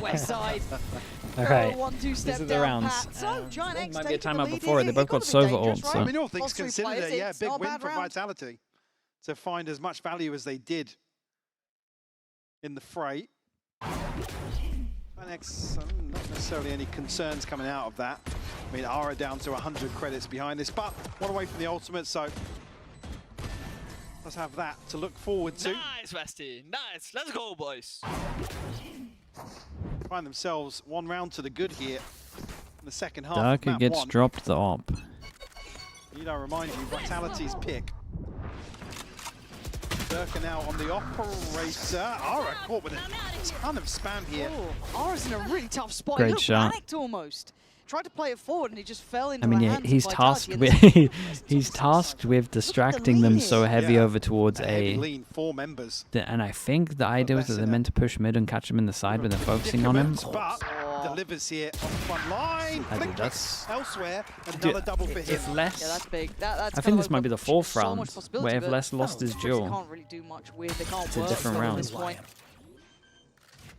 West side. Alright, 1-2 these step are the down rounds. pat. So Giant X might be a taking the timeout lead before it. here. They both It got gotta be Sova dangerous, ult, right? so- I mean, all things Plus three considered, players, yeah, it's big not a win bad for round. Vitality to find as much value as they did in the fray. Next, not necessarily any concerns coming out of that. I mean, Ara down to 100 credits behind this, but one away from the ultimate, so let's have that to look forward to. Nice, Westy. Nice. Let's go, boys. Find themselves one round to the good here in the second half. Darker map gets one. dropped the op. Need I remind you, Vitality's pick. Durka now on the operator. Ara caught with a ton of spam here. Oh, Ara's in a really tough spot. Great he looked shot. panicked almost. Tried to play it forward and he just fell into I mean, the yeah, hands of he's Vitality, tasked and with this- he's tasked with distracting them so lean. heavy Yeah. over towards Heavy A. lean, 4 members. And I think the idea was that they're meant to push mid and catch him in the side when they're focusing on him. But delivers here on the front line. I Flick think that's- elsewhere. Another double for him. If less, Yeah, that's big. That's I kind think of this might be the opened fourth so much round, possibility, where if but Les lost his unfortunately duel. can't really do much with. They can't It's a work different at round. this point.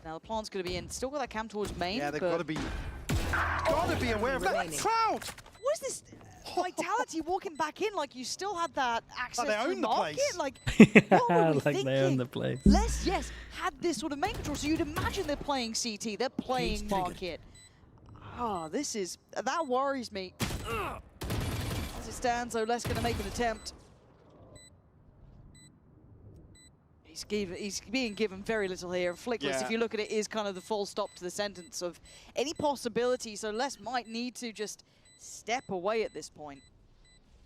Now the plan's going to be in. Still got that cam towards main. Yeah, they've but got to be aware of that remaining. crowd. what is this? Vitality walking back in like you still had that access they to own the the market. place. Like, what were we like thinking? they own the place. Les, yes, had this sort of main control, so you'd imagine they're playing CT, they're playing market. Ah, this is, that worries me. As it stands, though, Les gonna make an attempt. He's being given very little here. Flickless, Yeah. if you look at it, is kind of the full stop to the sentence of any possibility, so Les might need to just step away at this point.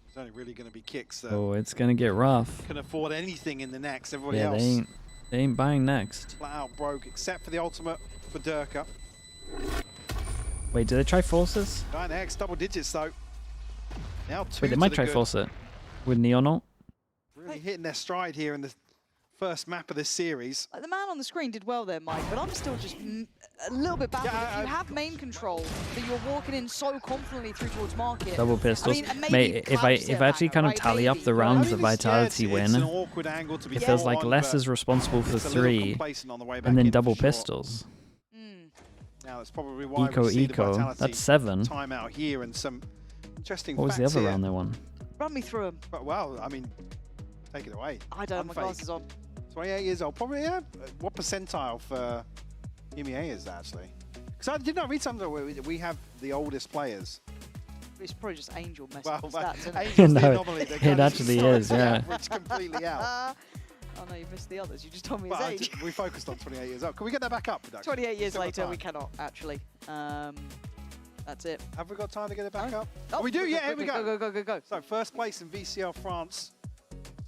It's only really going to be kicks that Oh, it's gonna get rough. can afford anything in the next. Everybody Yeah, else they ain't buying next. flat out broke, except for the ultimate for Durka. Wait, did they try forces? Giant X, double digits though. Now 2 Wait, they to might the try good. force it with Neon ult. Really hitting their stride here in the first map of this series. Like, the man on the screen did well there, Mike, but I'm still just a little bit baffled. Yeah, If you have main control, that you're walking in so confidently through towards market. Double pistols. I mean, maybe Mate, if I collapse it actually back, kind of right? tally up Maybe, the but- rounds I that mean, it's- yeah, Vitality it's an win, awkward angle to be it feels like on, Les but is responsible for it's a little 3, complacent on the way back and then in, double for sure. pistols. Mm. Now that's probably why Eco, we see the eco. Vitality That's 7. time out here and some interesting What was the facts other here. round they won? Run me through him. But, well, I mean, take it away. I don't have my Unfake. glasses on. 28 years old, probably, yeah. What percentile for EMEA is that, actually? Because I did not read something where we have the oldest players. It's probably just Angel messing Well, with stats, isn't it? Angel's the No, anomaly that it kind of actually sorts is, the yeah. average completely out. Oh no, you missed the others. You just told me But his age. we focused on 28 years old. Can we get that back up, production? 28 years Still got later, we time. cannot, actually. That's it. Have we got time to get it back No. up? Oh, we do, yeah, here we go. Go. So, first place in VCL France.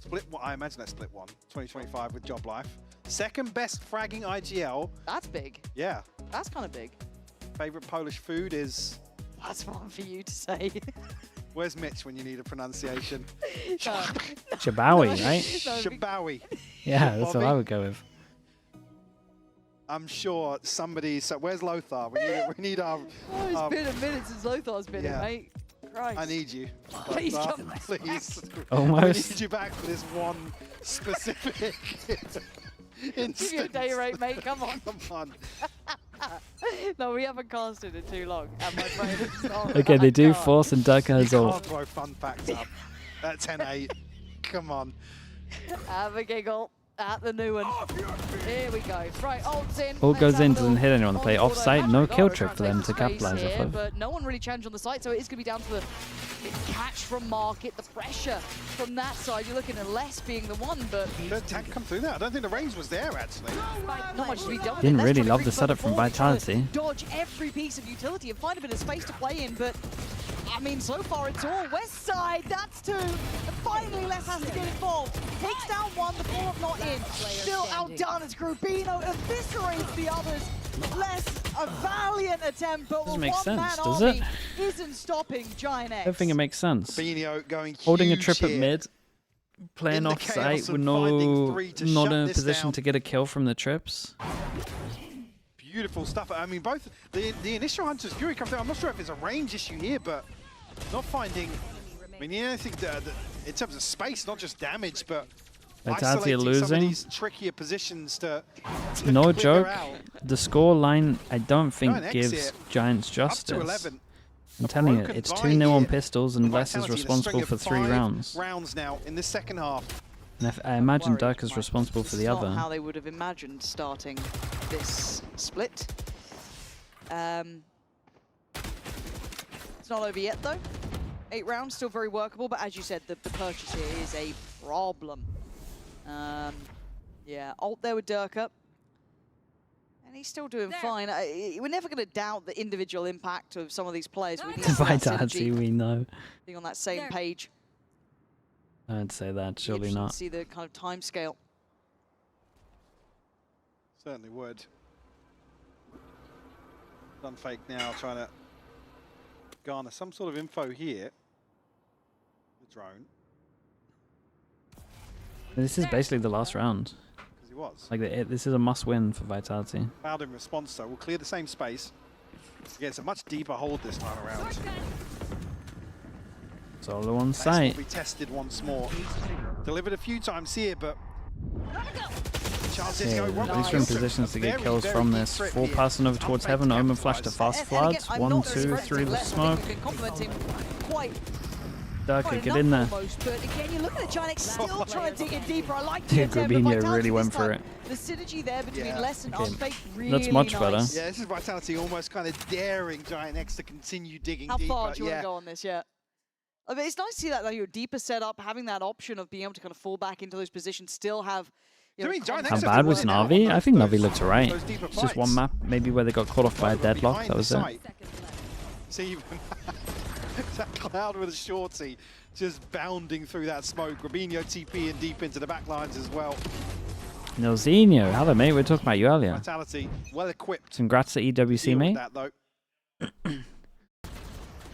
Split one, I imagine that's split one, 2025 with Job Life. Second best fragging IGL. That's big. Yeah. That's kind of big. Favorite Polish food is. That's one for you to say. Where's Mitch when you need a pronunciation? Chabawi, right? No, Shabawi. Yeah, that's what Bobby? I would go with. I'm sure somebody. So where's Lothar? We need our. Oh, it's been a minute since Lothar's been yeah. in, mate. Christ. I need you. Please Buster, come back. please. Almost. We need you back for this one specific instance. Give you a day rate, mate. Come on. Come on. No, we haven't casted in too long. And my brain is not. Okay, they I do can't. force and Durka You has ult. can't throw fun facts up at 10-8. Come on. Have a giggle at the new one. Here we go. Right, ult's in. Ult Let's goes have a in, doesn't little hit anyone on the play. on-board. Offside, Actually no got kill a trip for them to translation capitalize space off here, of. But no one really challenged on the site, so it is going to be down to the catch from market, the pressure from that side. You're looking at less being the one, but The attack come through there. I don't think the range was there, actually. not much to be done. Didn't Let's really try to love the reach setup from further forward, try to Vitality. Dodge every piece of utility and find a bit of space to play in, but I mean, so far it's all west side. That's two. And finally, Les has to get involved. Takes down one, the ball not in. Still outdone as Grubino eviscerates the others. Les, a valiant attempt, but Doesn't a make one-man sense, does army it? isn't stopping Giant X. I don't think it makes sense. Bino going Holding a huge trip at here. mid, playing In the off site chaos with and finding no, three to not shut in a this position down. to get a kill from the trips. Beautiful stuff. I mean, both the initial Hunter's Fury comes out. I'm not sure if it's a range issue here, but not finding. I mean, I think in terms of space, not just damage, but Vitality are isolating some of losing. these trickier positions to No clear joke, out. the score line I don't think Giant X gives here, Giants Up to justice. 11. I'm telling you, broken it's buy 2-0 on here. pistols and Les is Vitality in a responsible string for of 3 5 rounds. rounds now in this second half. And I imagine Worried, Dirk is Mike. responsible for This the is not other. how they would have imagined starting this split. It's not over yet though. 8 rounds, still very workable, but as you said, the purchase here is a problem. Yeah, ult there with Durka. And he's still doing fine. We're never going to doubt the individual impact of some of these players. We need to see that Vitality, synergy, we know. being on that same page. I'd say that, surely Interesting to not. see the kind of time scale. Certainly would. Done fake now, trying to garner some sort of info here. The drone, This is basically the last round. because he was. Like, this is a must-win for Vitality. Cloud in response, though, will clear the same space. Again, it's a much deeper hold this time around. Solo on Base site. will be tested once more. Delivered a few times here, but chances Yeah, go wrong. at least we're in positions to get kills from this. Full passing over towards heaven, Omen flash to fast floods. I'm 1, not 2, very 3 with Les, I think smoke. we can compliment him quite Durka, get in there. almost, but again, you look at the Giant X still trying to dig in deeper. I like the Dude, attempt, but Grubino Vitality really went this for time, it. The synergy there between Yeah. Les and Okay, Unfake really that's much better. nice. Yeah, this is Vitality almost kind of daring Giant X to continue digging How deeper. far do you want Yeah. to go on this? Yeah. I mean, it's nice to see that though, your deeper setup, having that option of being able to kind of fall back into those positions, still have. You I know, mean, Giant How X contact have bad to was work out Na'Vi? on I think those- Na'Vi looked alright. those deeper It's just one fights. map, maybe where they got caught off by a But deadlock. behind That the was it. site. See, even that Cloud with a shorty just bounding through that smoke. Rubinho TP and deep into the back lines as well. Nilzinho, hello mate, we were talking about you earlier. Vitality well equipped. Congrats to EWC Deal with mate. that though.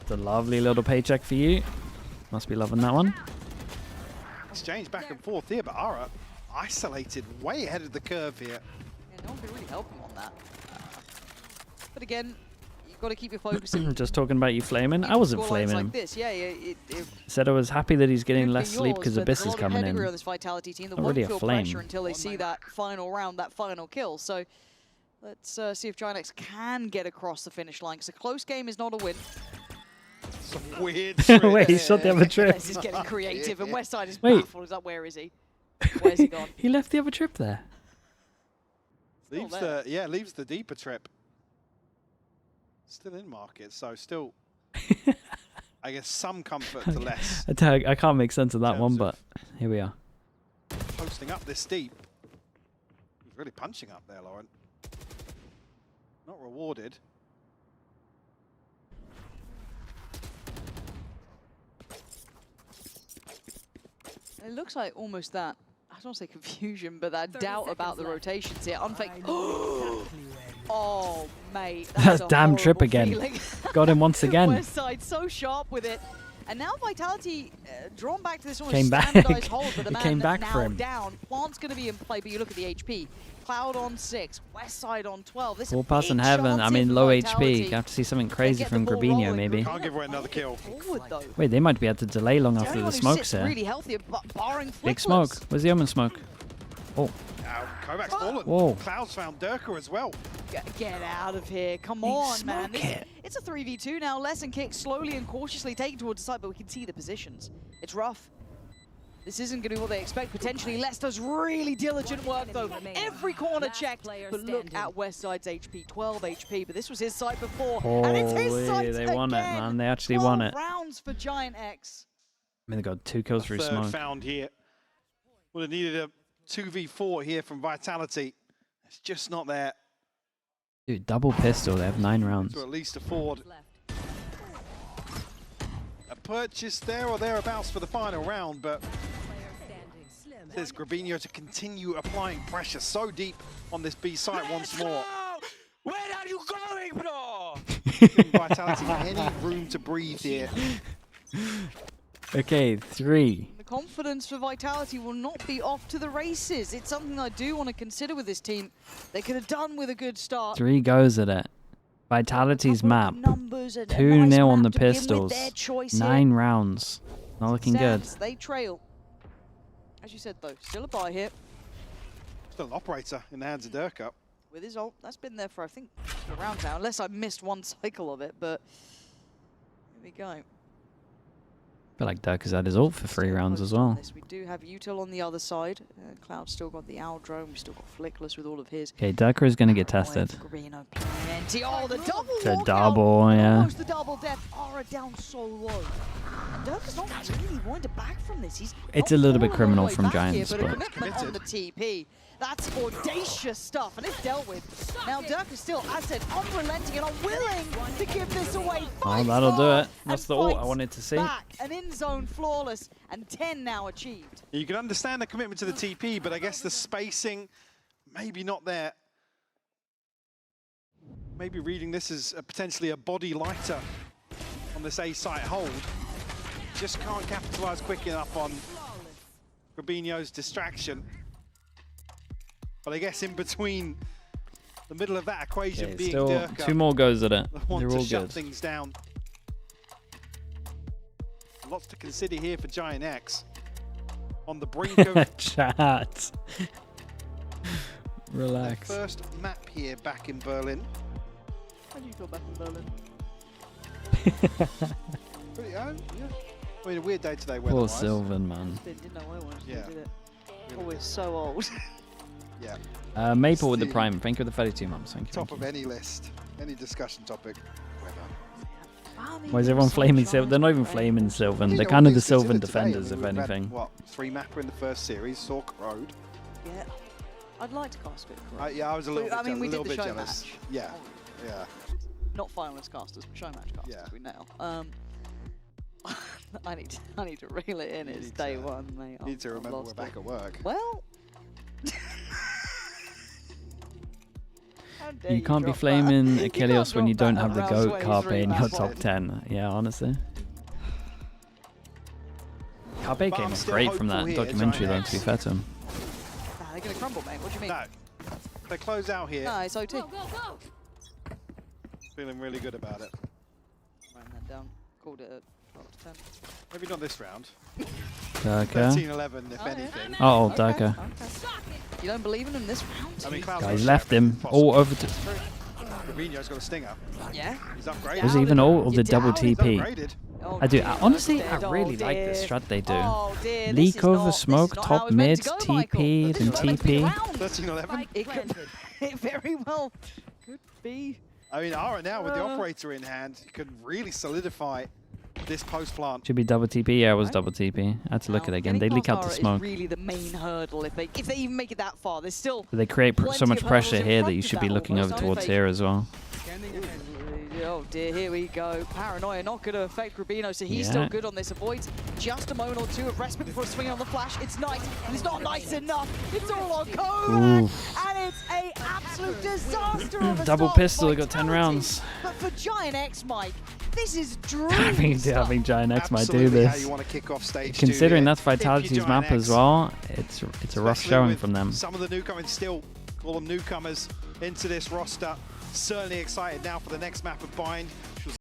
The lovely little paycheck for you. Must be loving that one. Exchange back and forth here, but Ara isolated way ahead of the curve here. Yeah, no one can really help him on that. But again, you've got to keep your focus in. Just talking about you flaming. I wasn't flaming him. Like this. Yeah, it Said I was happy that he's getting could be less sleep yours, because but Abyss there's a is lot of coming pedigree in. on this Vitality team that Not won't really a feel flame. pressure until they see that final round, that final kill. So let's see if Giant X can get across the finish line, because a close game is not a win. Some weird Wait, he tricks. shot the other trip. This is getting creative, and Westside is Wait. baffled. Is that where is he? Where's he gone? He left the other trip there. Leaves there. leaves the deeper trip. Still in market, so still I guess some comfort to less. I can't make sense of that one, terms but of- here we are. Posting up this deep. He's really punching up there, Lauren. Not rewarded. It looks like almost that, I don't want to say confusion, but that 30 doubt about seconds the left. rotations here. Unfake. I know exactly where you Oh, mate. That a damn trip horrible again. feeling. Got him once again. Westside so sharp with it. And now Vitality drawn back to this almost Came back. standardized hold, but the It man came that's back for now him. down. Plant's going to be in play, but you look at the HP. Cloud on 6, Westside on 12. This is a Full pass in big heaven. chance I here mean, for low Vitality. HP. Have to see something crazy Get the from ball Grabinho, rolling. maybe. Can't give away another kill. Forward, though. Wait, they might be able to delay long The after only the one who smokes sits here. really healthy, barring Big Flickless. smoke. Where's the Omen smoke? Oh, Kovac's fallen. Whoa. Cloud's found Durka as well. Get out of here. Come Hey, on, man. smoke it. It's a 3v2 now. Lesson kick slowly and cautiously taken towards the side, but we can see the positions. It's rough. This isn't going to be what they expect. Potentially, Les does really diligent work, though. Every corner checked. But look at Westside's HP, 12 HP. But this was his site before. And it's his holy, site they won it, again. man. They actually 12 won it. rounds for Giant X. I mean, they got 2 kills through Third smoke. found here. Would have needed a 2v4 here from Vitality. It's just not there Dude, double pistol. They have 9 rounds. to at least afford a purchase there or thereabouts for the final round, but there's Grabinho to continue applying pressure so deep on this B site once more. Where are you going, bro? Giving Vitality any room to breathe here. Okay, 3. The confidence for Vitality will not be off to the races. It's something I do want to consider with this team. They could have done with a good start. 3 goes at it. Vitality's map. 2-0 on the pistols. 9 rounds. Not looking good. They trail. As you said, though, still a buy here Still an operator in the hands of Durka. with his ult. That's been there for, I think, a round now, unless I missed one cycle of it, but here we go. I feel like Durka's had his ult for 3 rounds as well. We do have Util on the other side. Cloud's still got the Owl drone. We've still got Flickless with all of his. Okay, Durka is going to get tested. Grino plenty. Oh, the double It's a walkout. double, yeah. Almost the double death. Aura down so low. And Durka's not really wanting to back from this. He's It's not a little bit fallen all the criminal way from back Giants, here, but a but- commitment on the TP. That's audacious stuff, and it's dealt with. Now Durka's still, as I said, unrelenting and unwilling to give this away. Oh, that'll do it. That's the ult I fights wanted to see. Back and in zone flawless, and 10 now achieved. You can understand the commitment to the TP, but I guess the spacing, maybe not there. Maybe reading this as potentially a body lighter on this A site hold. Just can't capitalize quick enough on Grabinho's distraction. But I guess in between the middle of that equation Okay, being still Durka, 2 more goes at it. the one They're to all shut good. things down. Lots to consider here for Giant X. On the brink of Chat. their Relax. first map here back in Berlin. How do you feel back in Berlin? Pretty, yeah. I mean, a weird day today Poor weather-wise. Sylvan, man. Didn't know I wanted to Yeah. do it. Oh, we're so old. Yeah, Maple with the the Prime. Thank you for the 32 months. Thank you. top Thank of you. any list, any discussion topic, weather. Why is everyone flaming Sylvan? They're not even flaming Sylvan. They're kind of the Sylvan defenders, if anything. What, 3 mapper in the first series, Sork Road. Yeah. I'd like to cast a bit of Rogue. Yeah, I was a little I bit, mean, we a little did the bit show jealous. match. Yeah, yeah. Not finalist casters, but show match casters, Yeah. we nail. I need to reel it in. You It's need day to- one, mate. Need to I've remember we're lost back it. at work. Well. How dare You can't be drop that. flaming You Achilles can't when you drop don't that have the around GOAT 23 Carpe in your match top point. 10. Yeah, honestly. Carpe But came I'm off still great from that hopeful here, documentary, though, Giant to be X. fair to him. Nah, they're going to crumble, mate. What do you mean? No, they close out here, No, it's OT. feeling really good about it. Writing that down. Called it a 12 to 10. Maybe not this round. Durka. 13-11, if Oh, yeah. anything. Oh, Okay, Durka. okay. You don't believe in him this round? I mean, Cloud's Guys got left a him. shot, All over to. Gravino's got a stinger. Yeah. He's upgraded. Was it even all or the double down. He's TP? upgraded. Oh, I do. dear, Honestly, I dear, oh, really like this dear. strat they do. Oh, dear, this Leak is over not- this is smoke, not how top it's meant mids, to go, Michael. TP, This is then not meant to be TP. round. 13-11. It could it very well could be. I mean, Ara now with the Uh. operator in hand could really solidify this post plant. Should be double TP. Yeah, it was Right. double TP. I had to look Now, at it again. getting They leak past out the Ara is smoke. really the main hurdle if they even make it that far. There's still But they create so plenty much of pressure hurdles in here that front you of should be that looking almost, over aren't towards they? here as well. Oh dear, here we go. Paranoia not going to affect Grabino, so he's Yeah. still good on this. Avoids just a moment or two of respite before swinging on the flash. It's nice, but it's not nice enough. It's all on Kovac, Oof. and it's a absolute disaster of a Double start pistol, for they got 10 Vitality. rounds. But for Giant X, Mike, This is dream I think stuff. Giant X might do Absolutely how this. you want to kick off stage 2 Considering here. that's Vitality's Giant map X. as well, it's a rough Especially showing with from them. Some of the newcomers still call them newcomers into this roster. Certainly excited now for the next map of Bind.